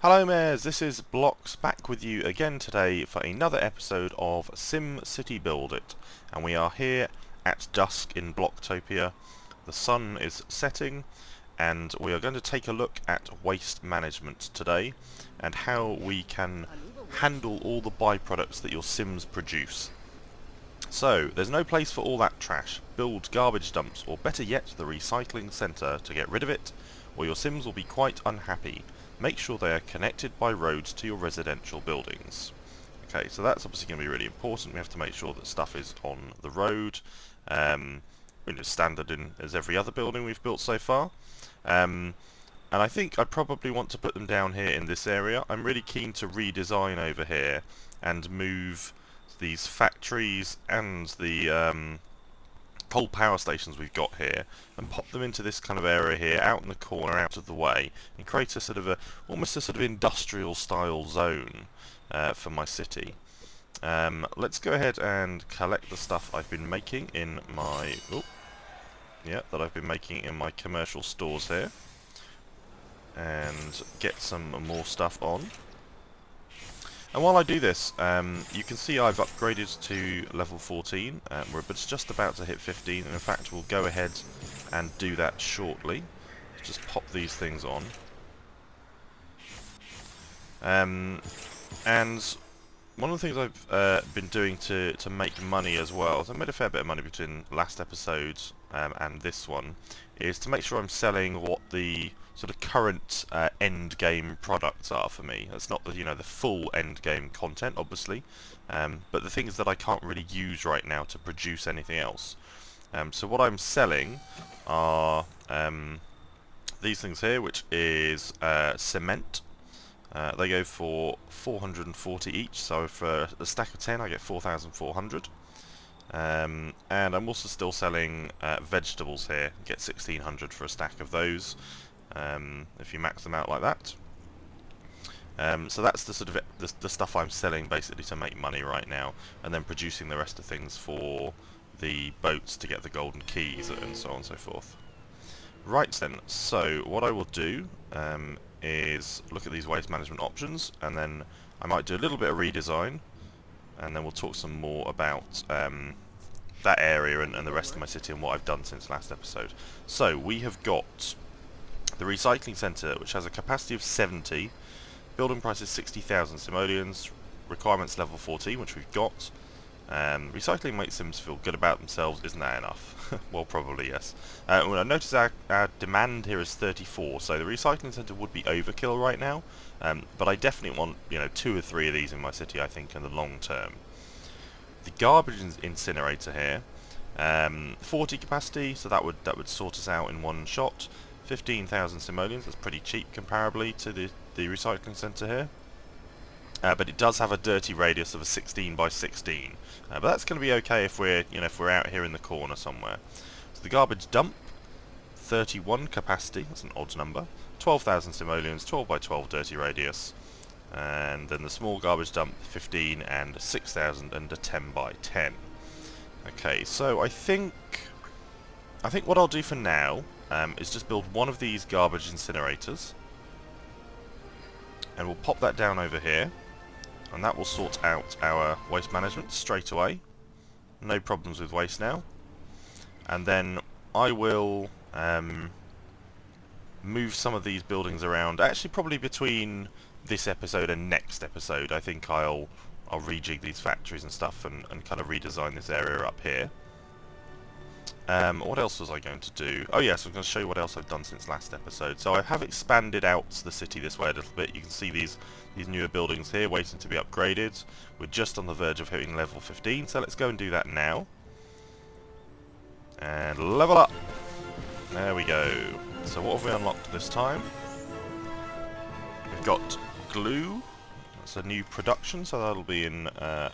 Hello mares, this is Blocks back with you again today for another episode of SimCity BuildIt, and we are here at dusk in Blocktopia. The sun is setting and we are going to take a look at waste management today and how we can handle all the byproducts that your Sims produce. So, there's no place for all that trash. Build garbage dumps, or better yet, the recycling centre to get rid of it, or your Sims will be quite unhappy. Make sure they are connected by roads to your residential buildings. Okay, so that's obviously going to be really important. We have to make sure that stuff is on the road, standard as every other building we've built so far. And I think I probably want to put them down here in this area. I'm really keen to redesign over here and move these factories and the coal power stations we've got here and pop them into this kind of area here, out in the corner, out of the way, and create a sort of almost a sort of industrial style zone for my city. Let's go ahead and collect the stuff I've been making in my commercial stores here and get some more stuff on. And while I do this, you can see I've upgraded to level 14. We're just about to hit 15, and in fact we'll go ahead and do that shortly. Let's just pop these things on. And one of the things I've been doing to make money as well, so I made a fair bit of money between last episode and this one, is to make sure I'm selling what the sort of current end game products are for me. That's not the the full end game content, obviously, but the things that I can't really use right now to produce anything else. So what I'm selling are these things here, which is cement. They go for 440 each, so for a stack of 10 I get 4,400. And I'm also still selling vegetables here. You get 1,600 for a stack of those, if you max them out like that. So that's the sort of the stuff I'm selling basically to make money right now, and then producing the rest of things for the boats to get the golden keys and so on and so forth. Right then, so what I will do is look at these waste management options, and then I might do a little bit of redesign, and then we'll talk some more about that area and the rest of my city and what I've done since last episode. So we have got the recycling centre, which has a capacity of 70, building price is 60,000 simoleons, requirements level 14, which we've got. Recycling makes Sims feel good about themselves. Isn't that enough? Well, probably yes. Well, I notice our demand here is 34, so the recycling centre would be overkill right now, but I definitely want 2 or 3 of these in my city, I think, in the long term. The garbage incinerator here, 40 capacity, so that would sort us out in one shot. 15,000 simoleons, that's pretty cheap comparably to the recycling centre here. But it does have a dirty radius of a 16 by 16. But that's going to be okay if we're out here in the corner somewhere. So the garbage dump, 31 capacity, that's an odd number. 12,000 simoleons, 12 by 12 dirty radius. And then the small garbage dump, 15 and 6,000 and a 10 by 10. Okay, so I think what I'll do for now is just build one of these garbage incinerators, and we'll pop that down over here, and that will sort out our waste management straight away. No problems with waste now. And then I will move some of these buildings around, actually probably between this episode and next episode. I think I'll rejig these factories and stuff and kind of redesign this area up here. What else was I going to do? Oh yes, I'm going to show you what else I've done since last episode. So I have expanded out the city this way a little bit. You can see these newer buildings here waiting to be upgraded. We're just on the verge of hitting level 15, so let's go and do that now. And level up! There we go. So what have we unlocked this time? We've got glue. That's a new production, so that'll be in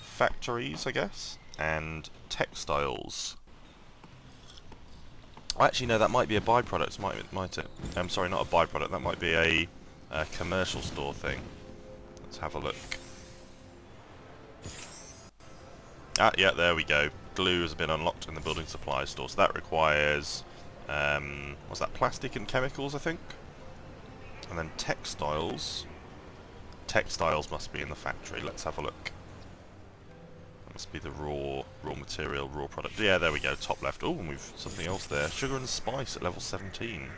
factories, I guess. And textiles. Actually, no, that might be a byproduct, might it? I'm sorry, not a byproduct. That might be a commercial store thing. Let's have a look. Ah, yeah, there we go. Glue has been unlocked in the building supply store, so that requires, what's that, plastic and chemicals, I think? And then textiles textiles must be in the factory. Let's have a look. That must be the raw material, raw product. Yeah, there we go, top left. Oh, and we've something else there. Sugar and spice at level 17.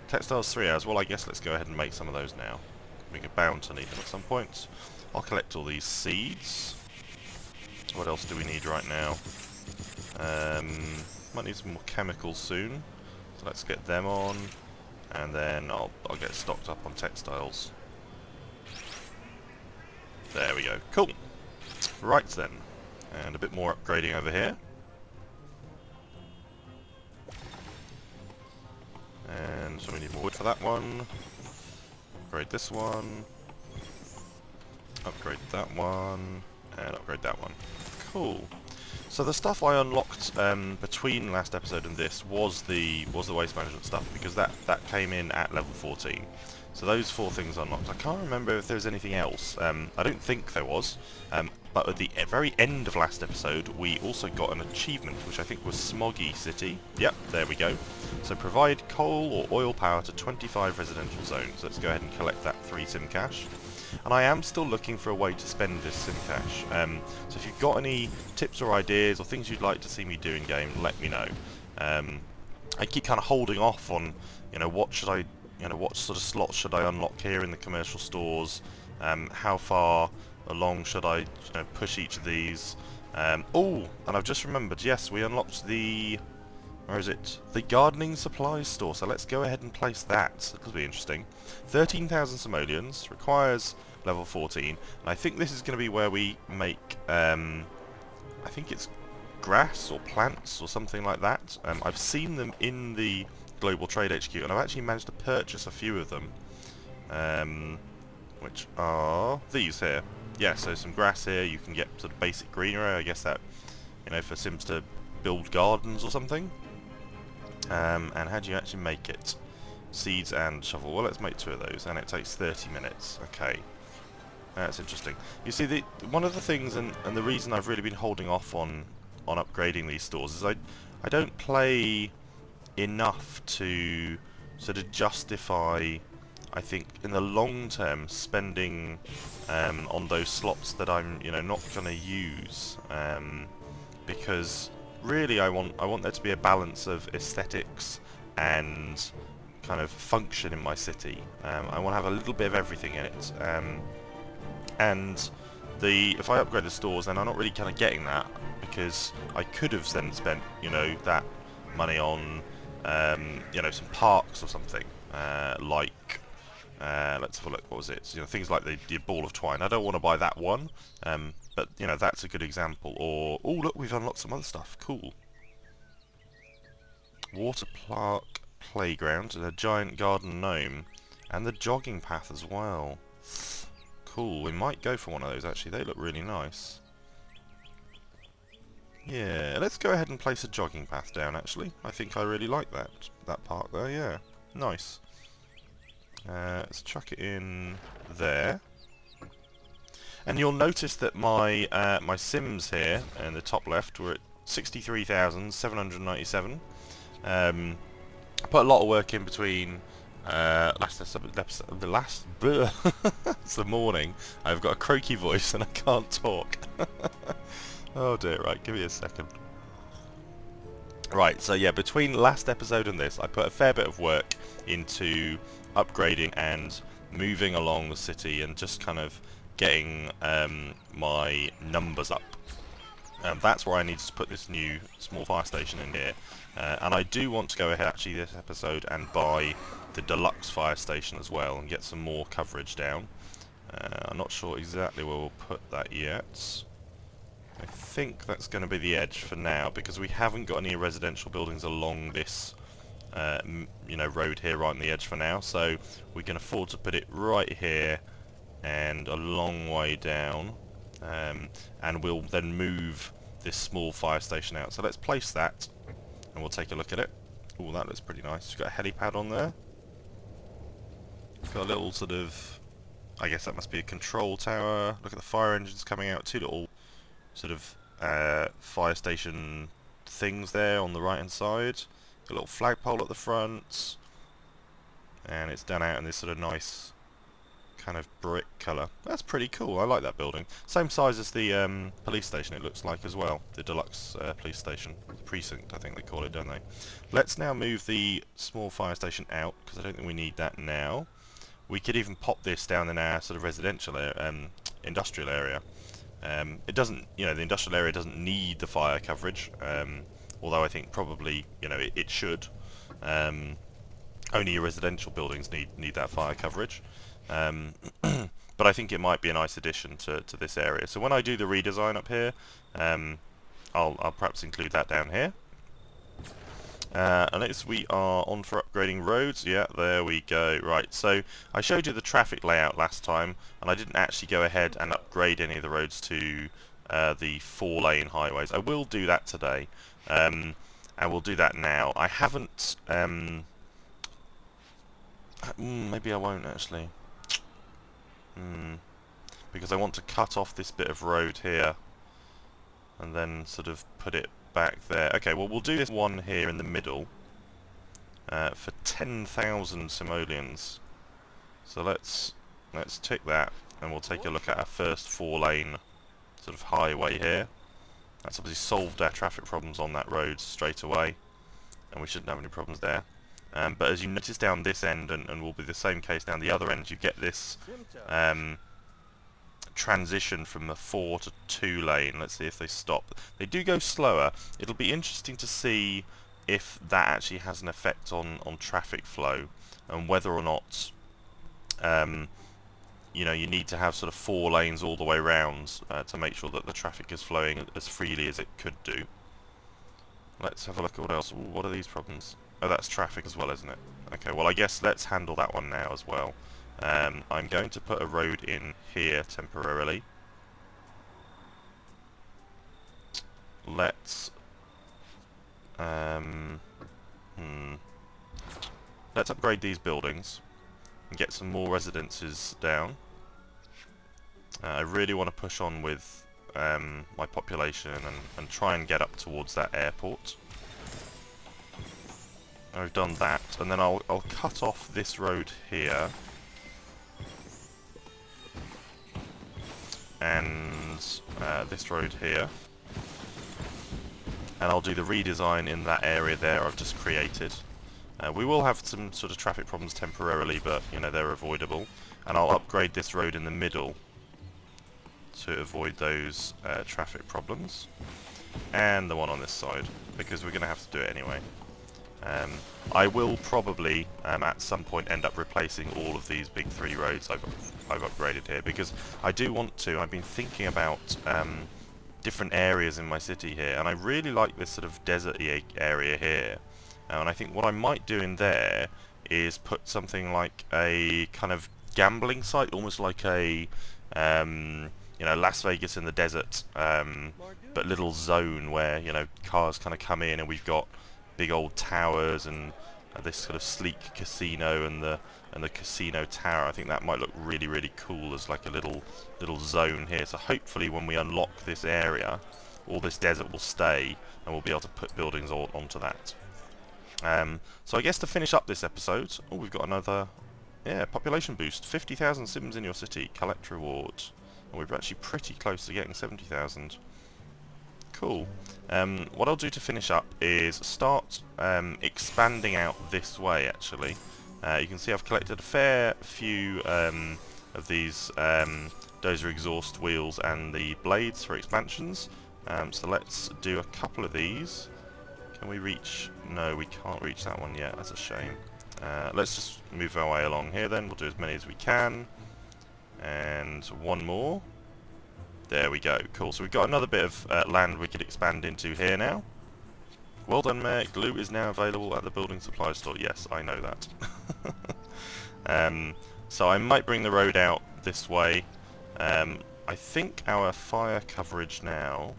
Textiles 3 hours. Well, I guess let's go ahead and make some of those now. We are bound to need them at some point. I'll collect all these seeds. What else do we need right now? Might need some more chemicals soon. So let's get them on. And then I'll get stocked up on textiles. There we go. Cool. Right then. And a bit more upgrading over here. And so we need more wood for that one. Upgrade this one. Upgrade that one. And upgrade that one. Cool. So the stuff I unlocked between last episode and this was the waste management stuff, because that came in at level 14. So those 4 things unlocked. I can't remember if there was anything else. I don't think there was. But at the very end of last episode, we also got an achievement, which I think was Smoggy City. Yep, there we go. So provide coal or oil power to 25 residential zones. Let's go ahead and collect that 3 sim cash. And I am still looking for a way to spend this sim cash. So if you've got any tips or ideas or things you'd like to see me do in game, let me know. I keep kind of holding off on, what should I, what sort of slots should I unlock here in the commercial stores? How far along should I push each of these? Oh, and I've just remembered, yes, we unlocked the, where is it? The gardening supplies store, so let's go ahead and place that. It'll be interesting. 13,000 simoleons, requires level 14, and I think this is going to be where we make, I think it's grass or plants or something like that. I've seen them in the Global Trade HQ, and I've actually managed to purchase a few of them, which are these here. Yeah, so some grass here, you can get sort of basic greenery, I guess that, for Sims to build gardens or something. And how do you actually make it? Seeds and shovel. Well, let's make 2 of those, and it takes 30 minutes. Okay. That's interesting. You see, one of the things, and the reason I've really been holding off on upgrading these stores is I don't play enough to sort of justify, I think, in the long term, spending on those slots that I'm, not going to use, because really I want there to be a balance of aesthetics and kind of function in my city. I want to have a little bit of everything in it, and if I upgrade the stores, then I'm not really kind of getting that, because I could have then spent, that money on, some parks or something, like. Let's have a look. What was it? Things like the ball of twine. I don't want to buy that one, but that's a good example. Or oh, look, we've unlocked some other stuff. Cool. Water park playground, and a giant garden gnome, and the jogging path as well. Cool. We might go for one of those. Actually, they look really nice. Yeah, let's go ahead and place a jogging path down. Actually, I think I really like that park there. Yeah, nice. Let's chuck it in there, and you'll notice that my my Sims here in the top left were at 63,797. I put a lot of work in between it's the morning. I've got a croaky voice and I can't talk. Oh dear, right, give me a second. Right, so yeah, between last episode and this, I put a fair bit of work into upgrading and moving along the city and just kind of getting my numbers up. And that's where I need to put this new small fire station in here. And I do want to go ahead actually this episode and buy the deluxe fire station as well and get some more coverage down. I'm not sure exactly where we'll put that yet. I think that's going to be the edge for now, because we haven't got any residential buildings along this road here right on the edge for now, so we can afford to put it right here and a long way down, and we'll then move this small fire station out. So let's place that and we'll take a look at it. Oh, that looks pretty nice. It's got a helipad on there. It's got a little sort of, I guess that must be a control tower. Look at the fire engines coming out, 2 little sort of fire station things there on the right hand side. A little flagpole at the front, and it's done out in this sort of nice kind of brick colour. That's pretty cool. I like that building. Same size as the police station it looks like as well. The deluxe police station. The precinct, I think they call it, don't they? Let's now move the small fire station out, because I don't think we need that now. We could even pop this down in our sort of residential industrial area. It doesn't, you know, the industrial area doesn't need the fire coverage, although I think probably, you know, it should. Only your residential buildings need that fire coverage. But I think it might be a nice addition to this area. So when I do the redesign up here, I'll perhaps include that down here. Unless we are on for upgrading roads. Yeah, there we go. Right, so I showed you the traffic layout last time, and I didn't actually go ahead and upgrade any of the roads to the 4-lane highways. I will do that today, and we'll do that now. I haven't... maybe I won't actually. Because I want to cut off this bit of road here, and then sort of put it back there. Okay, well we'll do this one here in the middle for 10,000 simoleons. So let's tick that, and we'll take a look at our first 4-lane sort of highway here. That's obviously solved our traffic problems on that road straight away, and we shouldn't have any problems there. But as you notice down this end, and will be the same case down the other end, you get this transition from a 4 to 2 lane. Let's see if they stop. They do go slower. It'll be interesting to see if that actually has an effect on traffic flow, and whether or not you know, you need to have sort of 4 lanes all the way round to make sure that the traffic is flowing as freely as it could do. Let's have a look at what else. Ooh, what are these problems? Oh, that's traffic as well, isn't it? Okay, well I guess let's handle that one now as well. I'm going to put a road in here temporarily. Let's let's upgrade these buildings and get some more residences down. I really want to push on with my population and try and get up towards that airport. I've done that, and then I'll cut off this road here, and this road here, and I'll do the redesign in that area there I've just created. We will have some sort of traffic problems temporarily, but you know, they're avoidable, and I'll upgrade this road in the middle to avoid those traffic problems, and the one on this side, because we're going to have to do it anyway. I will probably at some point end up replacing all of these big 3 roads I've upgraded here, because I do want to. I've been thinking about different areas in my city here, and I really like this sort of desert-y area here, and I think what I might do in there is put something like a kind of gambling site, almost like a you know, Las Vegas in the desert, but little zone where, you know, cars kind of come in, and we've got big old towers and this sort of sleek casino and the casino tower. I think that might look really, really cool as like a little zone here. So hopefully when we unlock this area, all this desert will stay, and we'll be able to put buildings all onto that. So I guess to finish up this episode, oh, we've got another, yeah, population boost. 50,000 Sims in your city. Collect reward. And we're actually pretty close to getting 70,000. Cool. What I'll do to finish up is start expanding out this way, actually. You can see I've collected a fair few of these dozer exhaust wheels and the blades for expansions. So let's do a couple of these. Can we reach... No, we can't reach that one yet. That's a shame. Let's just move our way along here then. We'll do as many as we can. And one more. There we go. Cool. So we've got another bit of land we could expand into here now. Well done, Mayor. Glue is now available at the building supply store. Yes, I know that. So I might bring the road out this way. I think our fire coverage now...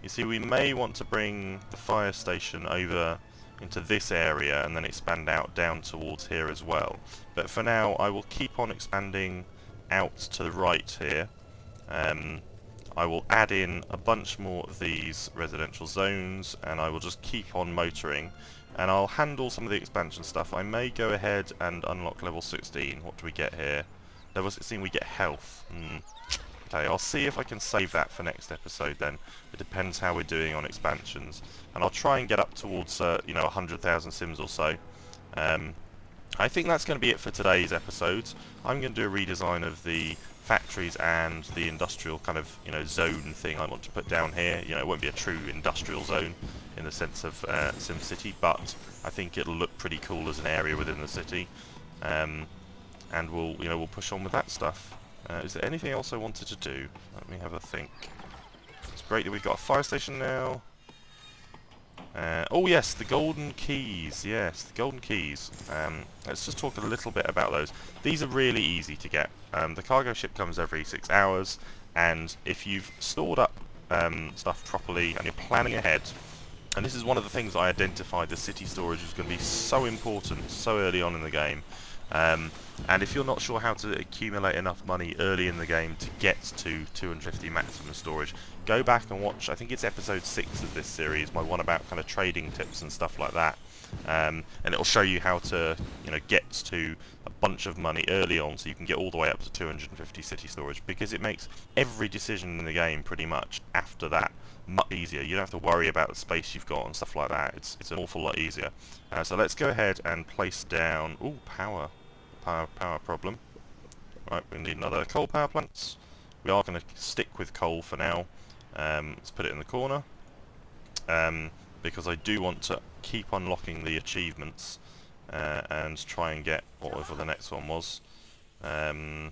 You see, we may want to bring the fire station over into this area and then expand out down towards here as well. But for now, I will keep on expanding out to the right here. I will add in a bunch more of these residential zones, and I will just keep on motoring, and I'll handle some of the expansion stuff. I may go ahead and unlock level 16. What do we get here? There was a scene we get health. Okay, I'll see if I can save that for next episode then. It depends how we're doing on expansions. And I'll try and get up towards, 100,000 sims or so. I think that's going to be it for today's episode. I'm going to do a redesign of the factories and the industrial kind of, zone thing I want to put down here. It won't be a true industrial zone in the sense of SimCity, but I think it'll look pretty cool as an area within the city. And we'll push on with that stuff. Is there anything else I wanted to do? Let me have a think. It's great that we've got a fire station now. Oh yes, the golden keys. Yes, the golden keys. Let's just talk a little bit about those. These are really easy to get. The cargo ship comes every 6 hours, and if you've stored up stuff properly and you're planning ahead, and this is one of the things I identified, the city storage was going to be so important so early on in the game. And if you're not sure how to accumulate enough money early in the game to get to 250 maximum storage, go back and watch, I think it's episode 6 of this series, my one about kind of trading tips and stuff like that. And it'll show you how to, get to a bunch of money early on so you can get all the way up to 250 city storage, because it makes every decision in the game pretty much after that much easier. You don't have to worry about the space you've got and stuff like that. It's an awful lot easier. So let's go ahead and place down... Ooh, power problem. Right, we need another coal power plants. We are going to stick with coal for now. Let's put it in the corner. Because I do want to keep unlocking the achievements and try and get whatever the next one was. Where's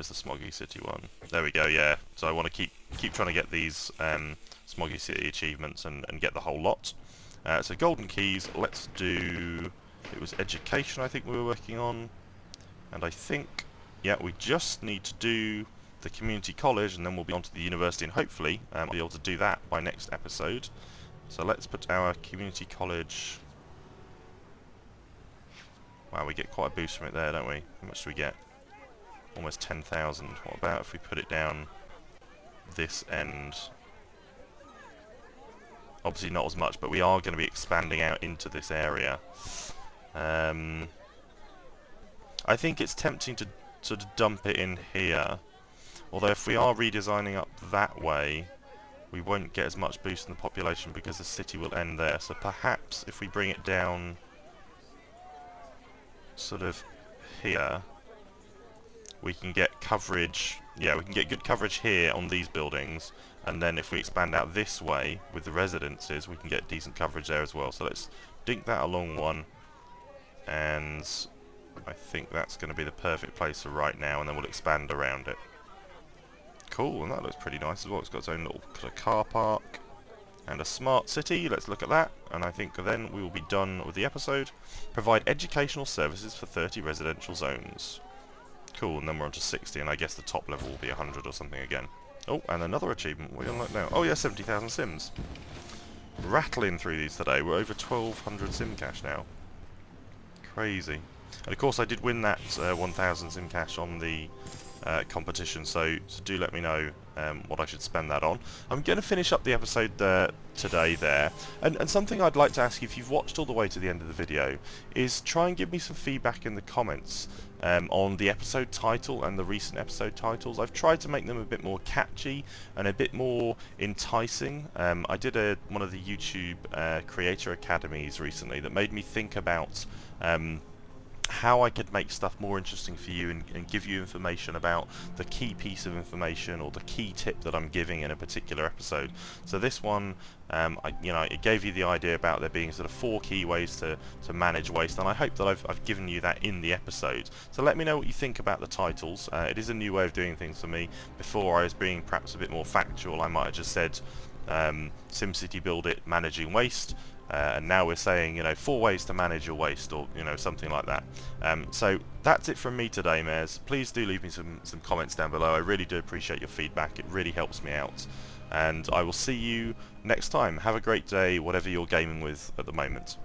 the Smoggy City one? There we go, yeah. So I want to keep trying to get these Smoggy City achievements and get the whole lot. So golden keys, let's do... It was education I think we were working on. And I think, yeah, we just need to do the community college and then we'll be on to the university, and hopefully I'll be able to do that by next episode. So let's put our community college... Wow, we get quite a boost from it there, don't we? How much do we get? Almost 10,000. What about if we put it down this end? Obviously not as much, but we are going to be expanding out into this area. I think it's tempting to sort of dump it in here. Although if we are redesigning up that way, we won't get as much boost in the population because the city will end there. So perhaps if we bring it down sort of here, we can get coverage. Yeah, we can get good coverage here on these buildings, and then if we expand out this way with the residences, we can get decent coverage there as well. So let's dink that along one, and I think that's going to be the perfect place for right now, and then we'll expand around it. Cool, and that looks pretty nice as well. It's got its own little car park and a smart city. Let's look at that, and I think then we will be done with the episode. Provide educational services for 30 residential zones. Cool, and then we're on to 60, and I guess the top level will be 100 or something again. Oh, and another achievement. What do we unlock now? Oh yeah, 70,000 sims. Rattling through these today. We're over 1,200 sim cash now. Crazy. And of course I did win that 1,000 sim cash on the competition, so do let me know what I should spend that on. I'm going to finish up the episode today there, and something I'd like to ask you, if you've watched all the way to the end of the video, is try and give me some feedback in the comments on the episode title and the recent episode titles. I've tried to make them a bit more catchy and a bit more enticing. I did one of the YouTube Creator Academies recently that made me think about how I could make stuff more interesting for you and give you information about the key piece of information or the key tip that I'm giving in a particular episode. So this one, it gave you the idea about there being sort of 4 key ways to manage waste, and I hope that I've given you that in the episode. So let me know what you think about the titles. It is a new way of doing things for me. Before I was being perhaps a bit more factual. I might have just said SimCity BuildIt managing waste. And now we're saying, 4 ways to manage your waste, or something like that. So that's it from me today, Mares. Please do leave me some comments down below. I really do appreciate your feedback. It really helps me out. And I will see you next time. Have a great day, whatever you're gaming with at the moment.